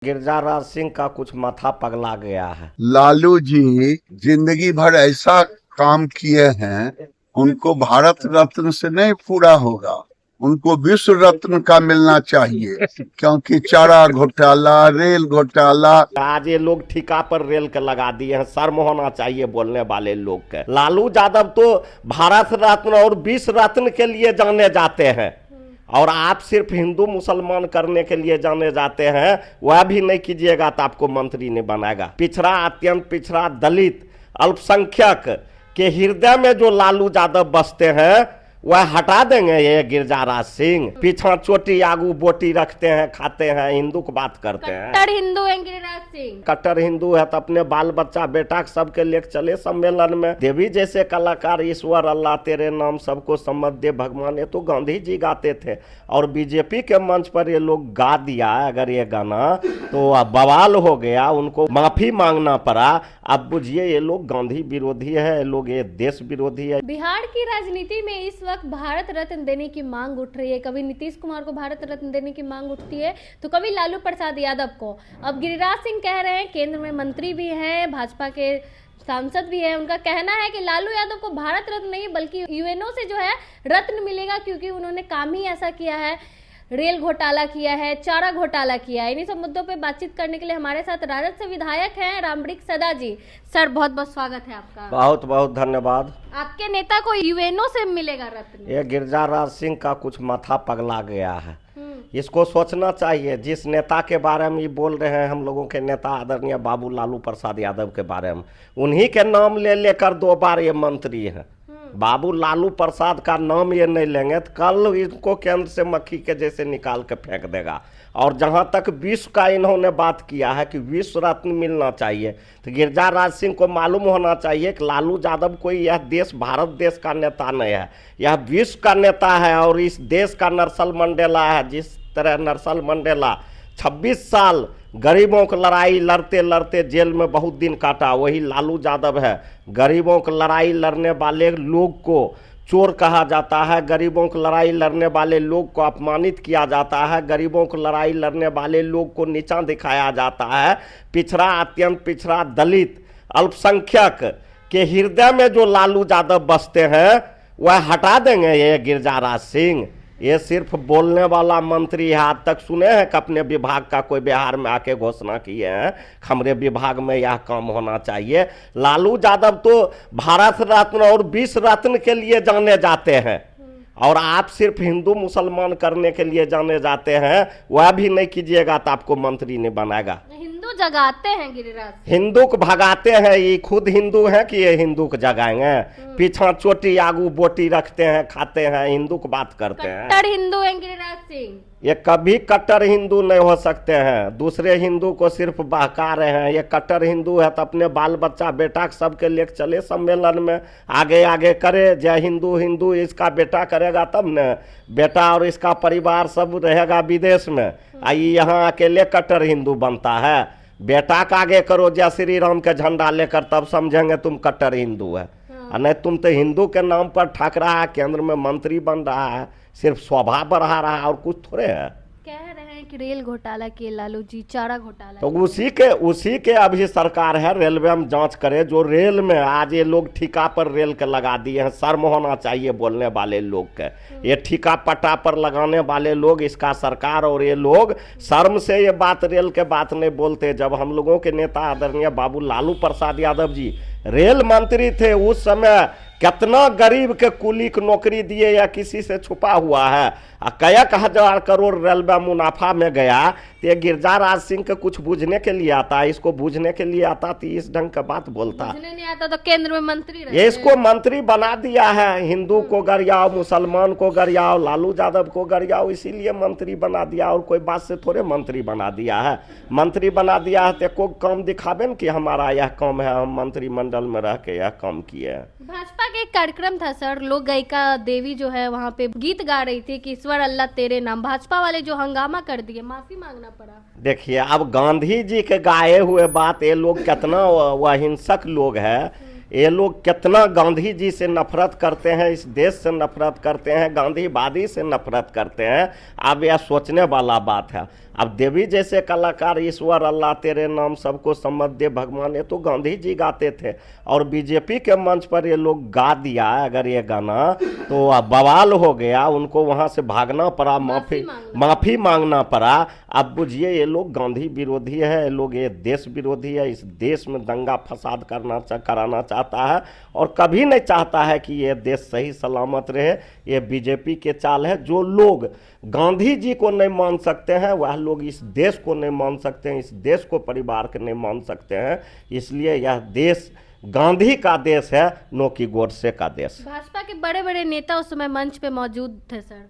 गिरजाराज सिंह का कुछ माथा पगला गया है। लालू जी जिंदगी भर ऐसा काम किए हैं, उनको भारत रत्न से नहीं पूरा होगा, उनको विश्व रत्न का मिलना चाहिए। क्योंकि चारा घोटाला, रेल घोटाला, आज ये लोग ठिका पर रेल के लगा दिए हैं। शर्म होना चाहिए बोलने वाले लोग के। लालू यादव तो भारत रत्न और विश्व रत्न के लिए जाने जाते हैं, और आप सिर्फ हिंदू मुसलमान करने के लिए जाने जाते हैं। वह भी नहीं कीजिएगा तो आपको मंत्री नहीं बनाएगा। पिछड़ा, अत्यंत पिछड़ा, दलित, अल्पसंख्यक के हृदय में जो लालू यादव बसते हैं वह हटा देंगे ये गिरजाराज सिंह। पीछा चोटी आगू बोटी रखते हैं, खाते हैं, हिंदू की बात करते हैं। कट्टर हिंदू है गिरिराज सिंह। कट्टर हिंदू है तो अपने बाल बच्चा बेटा सबके लेकर चले सम्मेलन में। देवी जैसे कलाकार, ईश्वर अल्लाह तेरे नाम सबको सम्मत दे भगवान, ये तो गांधी जी गाते थे। और बीजेपी के मंच पर ये लोग गा दिया अगर ये गाना तो बवाल हो गया, उनको माफी मांगना पड़ा। अब बुझिए ये लोग गांधी विरोधी है, ये लोग ये देश विरोधी है। बिहार की राजनीति में इस वक्त भारत रत्न देने की मांग उठ रही है। कभी नीतीश कुमार को भारत रत्न देने की मांग उठती है तो कभी लालू प्रसाद यादव को। अब गिरिराज सिंह कह रहे हैं, केंद्र में मंत्री भी हैं, भाजपा के सांसद भी है, उनका कहना है कि लालू यादव को भारत रत्न नहीं बल्कि यूएनओ से जो है रत्न मिलेगा, क्योंकि उन्होंने काम ही ऐसा किया है। रेल घोटाला किया है, चारा घोटाला किया है। इन्हीं सब मुद्दों पे बातचीत करने के लिए हमारे साथ राजद से विधायक हैं रामवृक्ष सदा जी। सर बहुत बहुत स्वागत है आपका। बहुत बहुत धन्यवाद। आपके नेता को यूएनओ से मिलेगा रत्न। ये गिरजाराज सिंह का कुछ माथा पगला गया है। इसको सोचना चाहिए। जिस नेता के बारे में ये बोल रहे हैं, हम लोगों के नेता आदरणीय बाबू लालू प्रसाद यादव के बारे में, उन्हीं के नाम ले लेकर 2 बार ये मंत्री हैं। बाबू लालू प्रसाद का नाम ये नहीं लेंगे तो कल इनको केंद्र से मक्खी के जैसे निकाल के फेंक देगा। और जहां तक विश्व का इन्होंने बात किया है कि विश्व रत्न मिलना चाहिए, तो गिरजाराज सिंह को मालूम होना चाहिए कि लालू यादव कोई यह देश भारत देश का नेता नहीं है, यह विश्व का नेता है। और इस देश का नेल्सन मंडेला है। जिस तरह नेल्सन मंडेला 26 साल गरीबों की लड़ाई लड़ते लड़ते जेल में बहुत दिन काटा, वही लालू यादव है। गरीबों की लड़ाई लड़ने वाले लोग को चोर कहा जाता है, गरीबों की लड़ाई लड़ने वाले लोग को अपमानित किया जाता है, गरीबों की लड़ाई लड़ने वाले लोग को नीचा दिखाया जाता है। पिछड़ा, अत्यंत पिछड़ा, दलित, अल्पसंख्यक के हृदय में जो लालू यादव बसते हैं वह हटा देंगे ये गिरजाराज सिंह। ये सिर्फ बोलने वाला मंत्री है। आज तक सुने हैं कि अपने विभाग का कोई बिहार में आके घोषणा किए हैं हमारे विभाग में यह काम होना चाहिए। लालू यादव तो भारत रत्न और विश्व रत्न के लिए जाने जाते हैं, और आप सिर्फ हिंदू मुसलमान करने के लिए जाने जाते हैं। वह भी नहीं कीजिएगा तो आपको मंत्री नहीं बनाएगा। हिंदू जगाते हैं गिरिराज, हिंदू को भगाते हैं। ये खुद हिंदू हैं कि ये हिंदू को जगाएंगे? पीछा चोटी आगू बोटी रखते हैं, खाते हैं, हिंदू की बात करते हैं। कट्टर हिंदू है गिरिराज सिंह। ये कभी कट्टर हिंदू नहीं हो सकते हैं। दूसरे हिंदू को सिर्फ बहका रहे हैं। ये कट्टर हिंदू है तो अपने बाल बच्चा बेटा सबके लेकर चले सम्मेलन में, आगे आगे करे। जय हिंदू हिंदू इसका बेटा करेगा तब न, बेटा और इसका परिवार सब रहेगा विदेश में। आई यहाँ अकेले कट्टर हिंदू बनता है। बेटा का आगे करो जय श्री राम के झंडा लेकर, तब समझेंगे तुम कट्टर हिंदू है। नहीं, तुम तो हिंदू के नाम पर ठक रहा है, केंद्र में मंत्री बन रहा है, सिर्फ शोभा बढ़ा रहा है और कुछ थोड़े है। कह रहे हैं कि रेल घोटाला किए लालू जी, चारा घोटाला तो उसी के अभी सरकार है रेलवे में जांच करे। जो रेल में आज ये लोग ठिका पर रेल के लगा दिए हैं। शर्म होना चाहिए बोलने वाले लोग के। ये ठिका पट्टा पर लगाने वाले लोग, इसका सरकार और ये लोग शर्म से ये बात रेल के बात नहीं बोलते। जब हम लोगों के नेता आदरणीय बाबू लालू प्रसाद यादव जी रेल मंत्री थे, उस समय कितना गरीब के कुली की नौकरी दिए या किसी से छुपा हुआ है। कई हजार करोड़ रेलवे मुनाफा में गया। तो ये गिरजाराज सिंह के कुछ बूझने के लिए आता, इसको बूझने के लिए आता तो इस ढंग का बात बोलता। बूझने नहीं आता तो केंद्र में मंत्री ये इसको मंत्री बना दिया है। हिंदू को गरियाओ, मुसलमान को गरियाओ, लालू यादव को गरियाओ, इसीलिए मंत्री बना दिया। और कोई बात से थोड़े मंत्री बना दिया है। मंत्री बना दिया है तो को काम दिखावे न कि हमारा यह काम है, हम मंत्रिमंडल में रह के यह काम किए। भाजपा का एक कार्यक्रम था सर, लोक गायिका देवी जो है वहाँ पे गीत गा रही थी कि ईश्वर अल्लाह तेरे नाम। भाजपा वाले जो हंगामा कर दिए, माफी मांगना पड़ा। देखिए, अब गांधी जी के गाए हुए बात, ये लोग कितना वह हिंसक लोग है। ये लोग कितना गांधी जी से नफरत करते हैं, इस देश से नफरत करते हैं, गांधीवादी से नफरत करते हैं। अब यह सोचने वाला बात है। अब देवी जैसे कलाकार ईश्वर अल्लाह तेरे नाम सबको सम्मत दे भगवान, ये तो गांधी जी गाते थे और बीजेपी के मंच पर ये लोग गा दिया अगर ये गाना तो अब बवाल हो गया, उनको वहां से भागना पड़ा, माफी मांगना पड़ा। अब बुझिए ये लोग गांधी विरोधी है, ये लोग ये देश विरोधी है, इस देश में दंगा फसाद कराना चाहता है और कभी नहीं चाहता है कि ये देश सही सलामत रहे। ये बीजेपी के चाल है। जो लोग गांधी जी को नहीं मान सकते हैं वह लोग इस देश को नहीं मान सकते हैं, इस देश को परिवार के नहीं मान सकते हैं। इसलिए यह देश गांधी का देश है, नो कि गोडसे का देश। भाजपा के बड़े बड़े नेता उस समय मंच पे मौजूद थे सर।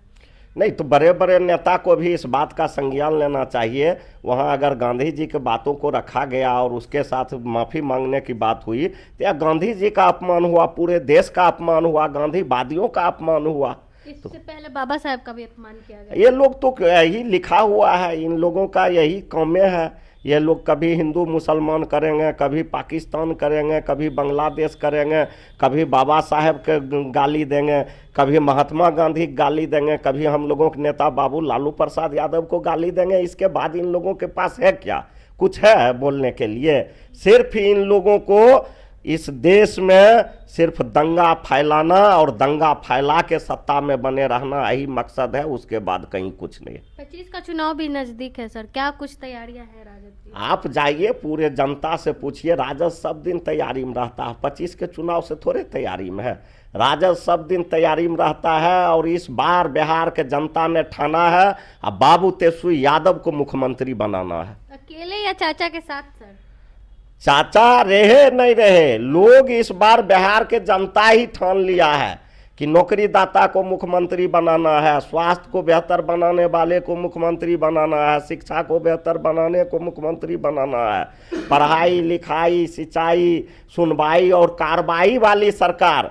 नहीं तो बड़े बड़े नेता को भी इस बात का संज्ञान लेना चाहिए। वहाँ अगर गांधी जी के बातों को रखा गया और उसके साथ माफ़ी मांगने की बात हुई तो यह गांधी जी का अपमान हुआ, पूरे देश का अपमान हुआ, गांधीवादियों का अपमान हुआ। इससे पहले बाबा साहब का भी अपमान किया गया। ये लोग तो यही लिखा हुआ है, इन लोगों का यही कौमे है। ये लोग कभी हिंदू मुसलमान करेंगे, कभी पाकिस्तान करेंगे, कभी बांग्लादेश करेंगे, कभी बाबा साहेब के गाली देंगे, कभी महात्मा गांधी गाली देंगे, कभी हम लोगों के नेता बाबू लालू प्रसाद यादव को गाली देंगे। इसके बाद इन लोगों के पास है क्या? कुछ है बोलने के लिए? सिर्फ इन लोगों को इस देश में सिर्फ दंगा फैलाना और दंगा फैला के सत्ता में बने रहना, यही मकसद है, उसके बाद कहीं कुछ नहीं। 25 का चुनाव भी नजदीक है सर, क्या कुछ तैयारियां हैं राजद की? आप जाइए पूरे जनता से पूछिए, राजद सब दिन तैयारी में रहता है। 25 के चुनाव से थोड़े तैयारी में है, राजद सब दिन तैयारी में रहता है। और इस बार बिहार के जनता ने ठाना है अब बाबू तेजस्वी यादव को मुख्यमंत्री बनाना है। अकेले या चाचा के साथ सर? चाचा रहे नहीं रहे, लोग इस बार बिहार के जनता ही ठान लिया है कि नौकरीदाता को मुख्यमंत्री बनाना है, स्वास्थ्य को बेहतर बनाने वाले को मुख्यमंत्री बनाना है, शिक्षा को बेहतर बनाने को मुख्यमंत्री बनाना है। पढ़ाई लिखाई सिंचाई सुनवाई और कार्रवाई वाली सरकार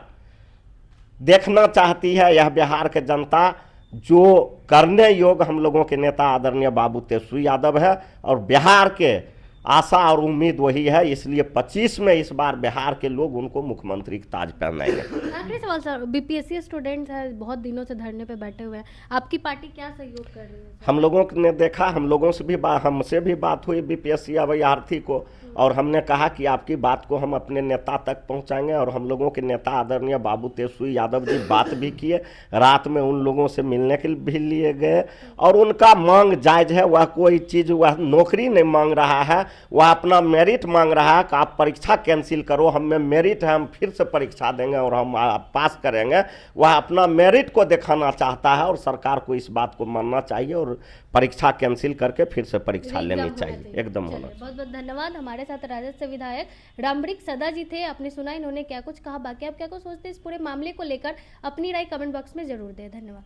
देखना चाहती है यह बिहार के जनता, जो करने योग्य हम लोगों के नेता आदरणीय बाबू तेजस्वी यादव है। और बिहार के आशा और उम्मीद वही है, इसलिए 25 में इस बार बिहार के लोग उनको मुख्यमंत्री का ताज पहनाएंगे। आखिरी सवाल सर, बीपीएससी स्टूडेंट्स है बहुत दिनों से धरने पे बैठे हुए हैं, आपकी पार्टी क्या सहयोग कर रही है? हम लोगों ने देखा, हम लोगों से भी हमसे भी बात हुई बीपीएससी अभ्यर्थी को, और हमने कहा कि आपकी बात को हम अपने नेता तक पहुंचाएंगे। और हम लोगों के नेता आदरणीय बाबू तेजस्वी यादव जी बात भी किए, रात में उन लोगों से मिलने के भी लिए गए। और उनका मांग जायज है, वह कोई चीज़ वह नौकरी नहीं मांग रहा है, वह अपना मेरिट मांग रहा है कि आप परीक्षा कैंसिल करो, हम में मेरिट है, हम फिर से परीक्षा देंगे और हम पास करेंगे। वह अपना मेरिट को दिखाना चाहता है और सरकार को इस बात को मानना चाहिए और परीक्षा कैंसिल करके फिर से परीक्षा लेनी चाहिए, एकदम होना चाहिए। बहुत बहुत धन्यवाद। हमारे साथ राजद से विधायक रामवृक्ष सदा जी थे, आपने सुना इन्होंने क्या कुछ कहा। बाकी आप क्या कुछ सोचते हैं इस पूरे मामले को लेकर, अपनी राय कमेंट बॉक्स में जरूर दें। धन्यवाद।